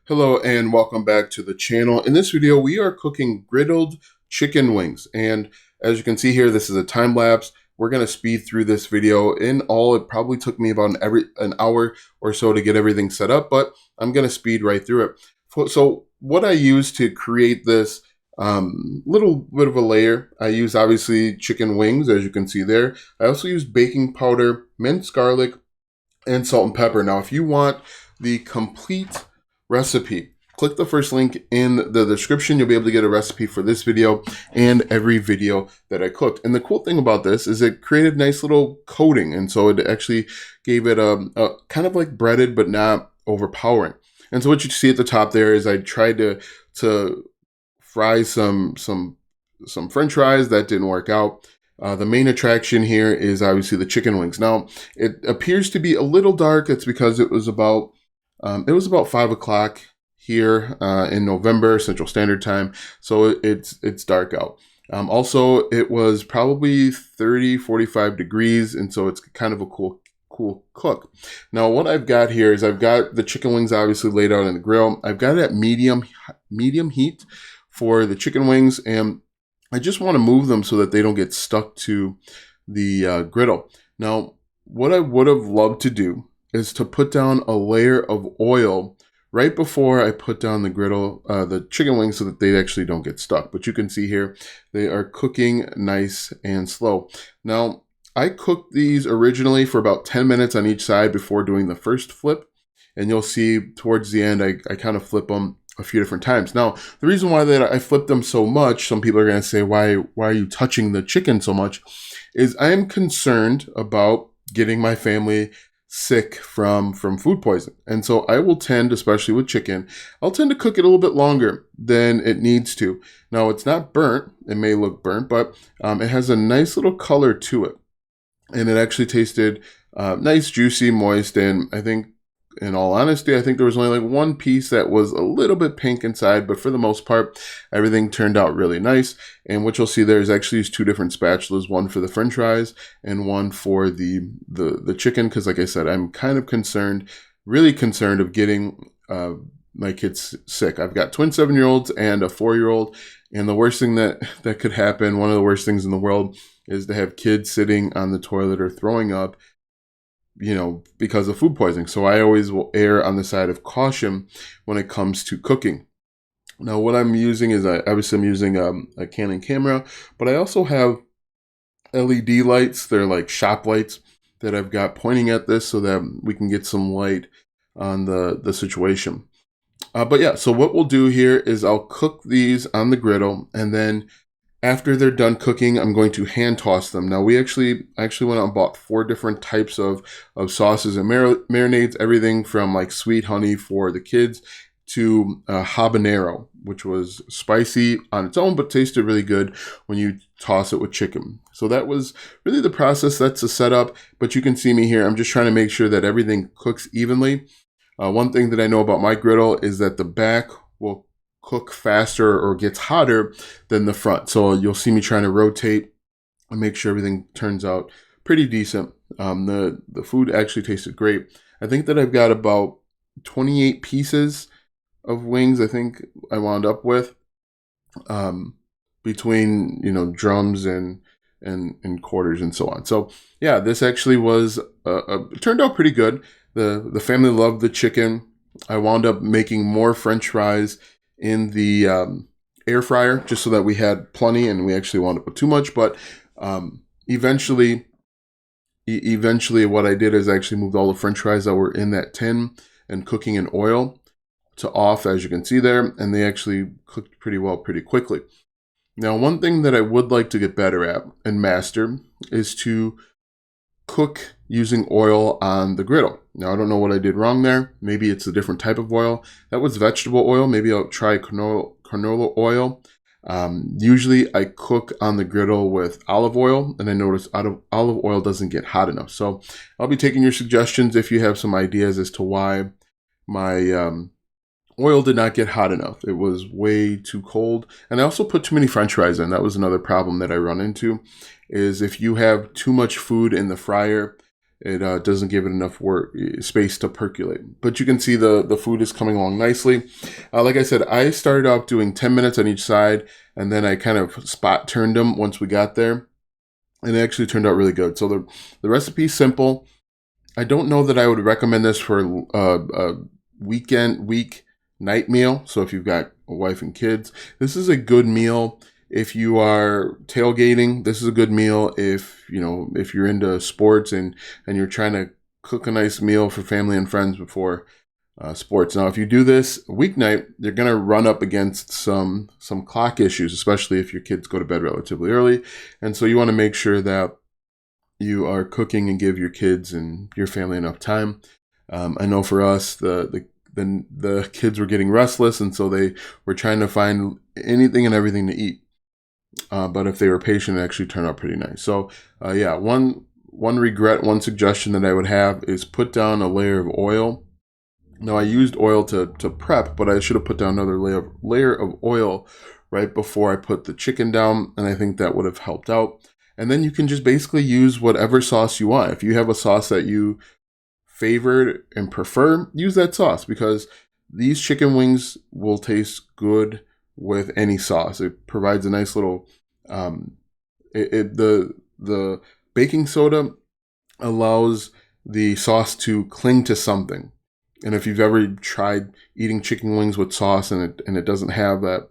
Hello and welcome back to the channel. In this video, we are cooking griddled chicken wings. And as you can see here, this is a time lapse. We're going to speed through this video. In all, it probably took me about an hour or so to get everything set up, but I'm going to speed right through it. So what I use to create this little bit of a layer, I use obviously chicken wings, as you can see there. I also use baking powder, minced garlic, and salt and pepper. Now, if you want the complete recipe, click the first link in the description. You'll be able to get a recipe for this video and every video that I cooked. And the cool thing about this is it created nice little coating. And so it actually gave it a kind of like breaded, but not overpowering. And so what you see at the top there is I tried to fry some French fries. That didn't work out. The main attraction here is obviously the chicken wings. Now, it appears to be a little dark. It's because it was about 5 o'clock here in November, Central Standard Time. So it's dark out. Also, it was probably 45 degrees, and so it's kind of a cool cook. Now, what I've got here is I've got the chicken wings obviously laid out in the grill. I've got it at medium heat for the chicken wings, and I just want to move them so that they don't get stuck to the griddle. Now, what I would have loved to do is to put down a layer of oil right before I put down the griddle, the chicken wings, so that they actually don't get stuck. But you can see here, they are cooking nice and slow. Now, I cooked these originally for about 10 minutes on each side before doing the first flip. And you'll see towards the end, I kind of flip them a few different times. Now, the reason why that I flipped them so much, some people are going to say, why are you touching the chicken so much? Is I am concerned about getting my family sick from food poisoning. And so I will tend, especially with chicken, I'll tend to cook it a little bit longer than it needs to. Now, it's not burnt. It may look burnt, but it has a nice little color to it. And it actually tasted nice, juicy, moist, and I think, in all honesty, I think there was only like one piece that was a little bit pink inside, but for the most part, everything turned out really nice. And what you'll see there is actually these two different spatulas, one for the French fries and one for the chicken. Because like I said, I'm kind of concerned, really concerned of getting my kids sick. I've got twin 7-year-olds and a 4-year-old. And the worst thing that could happen, one of the worst things in the world, is to have kids sitting on the toilet or throwing up, because of food poisoning. So I always will err on the side of caution when it comes to cooking. Now, what I'm using is, I'm using a Canon camera, but I also have LED lights. They're like shop lights that I've got pointing at this so that we can get some light on the situation. But yeah, so what we'll do here is I'll cook these on the griddle, and then after they're done cooking, I'm going to hand toss them. Now, I actually went out and bought 4 different types of sauces and marinades, everything from like sweet honey for the kids to habanero, which was spicy on its own, but tasted really good when you toss it with chicken. So that was really the process. That's the setup, but you can see me here. I'm just trying to make sure that everything cooks evenly. One thing that I know about my griddle is that the back will cook faster or gets hotter than the front. So you'll see me trying to rotate and make sure everything turns out pretty decent. The food actually tasted great. I think that I've got about 28 pieces of wings, I think I wound up with, between, drums and quarters and so on. So yeah, this actually was, it turned out pretty good. The family loved the chicken. I wound up making more French fries in the air fryer just so that we had plenty, and we actually wound up with too much. But eventually what I did is I actually moved all the French fries that were in that tin and cooking in oil to off, as you can see there, and they actually cooked pretty well pretty quickly. Now, one thing that I would like to get better at and master is to cook using oil on the griddle. Now, I don't know what I did wrong there. Maybe it's a different type of oil. That was vegetable oil. Maybe I'll try canola oil. Usually I cook on the griddle with olive oil, and I notice olive oil doesn't get hot enough. So I'll be taking your suggestions if you have some ideas as to why my oil did not get hot enough. It was way too cold. And I also put too many French fries in. That was another problem that I run into, is if you have too much food in the fryer, it doesn't give it enough space to percolate. But you can see the food is coming along nicely. Like I said, I started off doing 10 minutes on each side, and then I kind of spot turned them once we got there. And it actually turned out really good. So the recipe is simple. I don't know that I would recommend this for a week night meal. So if you've got a wife and kids, this is a good meal. If you are tailgating, this is a good meal. If you're into sports and you're trying to cook a nice meal for family and friends before sports. Now, if you do this weeknight, you're going to run up against some clock issues, especially if your kids go to bed relatively early. And so you want to make sure that you are cooking and give your kids and your family enough time. I know for us, the kids were getting restless, and so they were trying to find anything and everything to eat. But if they were patient, it actually turned out pretty nice. So yeah, one suggestion that I would have is put down a layer of oil. Now, I used oil to prep, but I should have put down another layer of oil right before I put the chicken down, and I think that would have helped out. And then you can just basically use whatever sauce you want. If you have a sauce that you favored and prefer, use that sauce, because these chicken wings will taste good with any sauce. It provides a nice little the baking soda allows the sauce to cling to something. And if you've ever tried eating chicken wings with sauce and it doesn't have that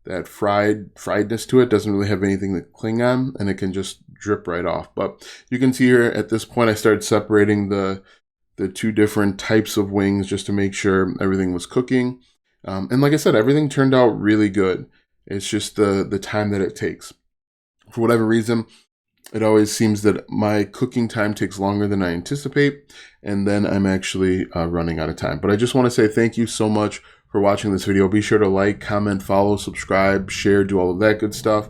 friedness to it, doesn't really have anything to cling on, and it can just drip right off. But you can see here at this point, I started separating the two different types of wings just to make sure everything was cooking. And like I said, everything turned out really good. It's just the time that it takes. For whatever reason, it always seems that my cooking time takes longer than I anticipate, and then I'm actually running out of time. But I just want to say thank you so much for watching this video. Be sure to like, comment, follow, subscribe, share, do all of that good stuff,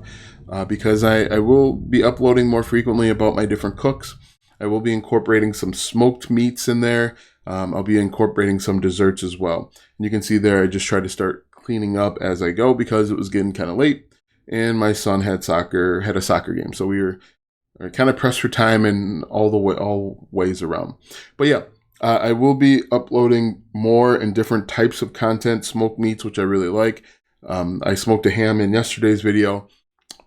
because I will be uploading more frequently about my different cooks. I will be incorporating some smoked meats in there. I'll be incorporating some desserts as well. And you can see there, I just try to start cleaning up as I go because it was getting kind of late, and my son had a soccer game. So we were kind of pressed for time in all ways around. But yeah, I will be uploading more and different types of content, smoked meats, which I really like. I smoked a ham in yesterday's video,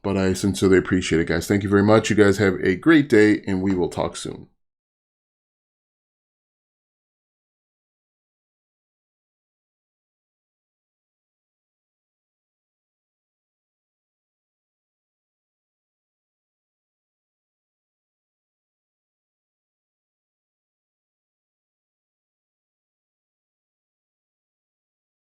but I sincerely appreciate it, guys. Thank you very much. You guys have a great day, and we will talk soon.